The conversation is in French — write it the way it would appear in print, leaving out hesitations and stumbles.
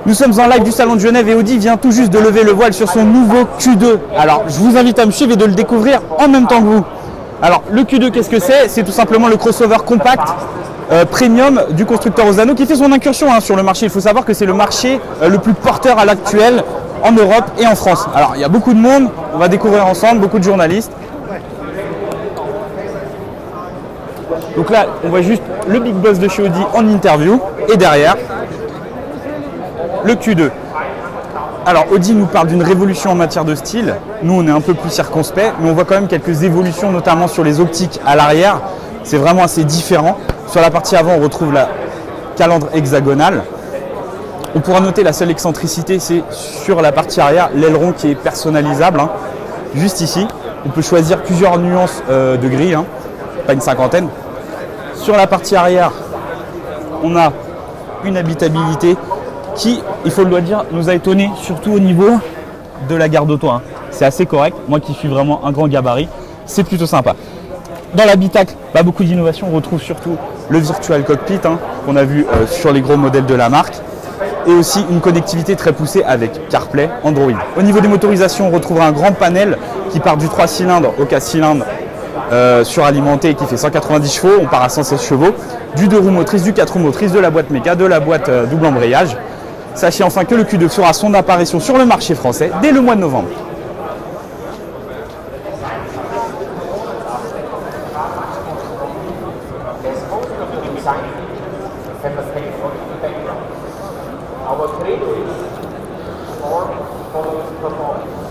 Nous sommes en live du Salon de Genève et Audi vient tout juste de lever le voile sur son nouveau Q2. Alors, je vous invite à me suivre et de le découvrir en même temps que vous. Alors, le Q2, qu'est-ce que c'est? C'est tout simplement le crossover compact premium du constructeur Osano qui fait son incursion sur le marché. Il faut savoir que c'est le marché le plus porteur à l'actuel en Europe et en France. Alors, il y a beaucoup de monde, on va découvrir ensemble, beaucoup de journalistes. Donc là, on voit juste le big boss de chez Audi en interview et derrière, le Q2. Alors Audi nous parle d'une révolution en matière de style. Nous, on est un peu plus circonspect, mais on voit quand même quelques évolutions, notamment sur les optiques à l'arrière. C'est vraiment assez différent. Sur la partie avant, on retrouve la calandre hexagonale. On pourra noter la seule excentricité, c'est sur la partie arrière, l'aileron qui est personnalisable. Juste ici, on peut choisir plusieurs nuances de gris, pas une cinquantaine. Sur la partie arrière, on a une habitabilité qui, il faut le dire, nous a étonné, surtout au niveau de la garde auto. C'est assez correct. Moi qui suis vraiment un grand gabarit, c'est plutôt sympa. Dans l'habitacle, beaucoup d'innovations. On retrouve surtout le Virtual Cockpit qu'on a vu sur les gros modèles de la marque. Et aussi une connectivité très poussée avec CarPlay, Android. Au niveau des motorisations, on retrouvera un grand panel qui part du 3 cylindres au 4 cylindres suralimenté qui fait 190 chevaux. On part à 116 chevaux. Du 2 roues motrices, du 4 roues motrices, de la boîte méca, de la boîte double embrayage. Sachez enfin que le Q2 fera son apparition sur le marché français dès le mois de novembre. Our credo is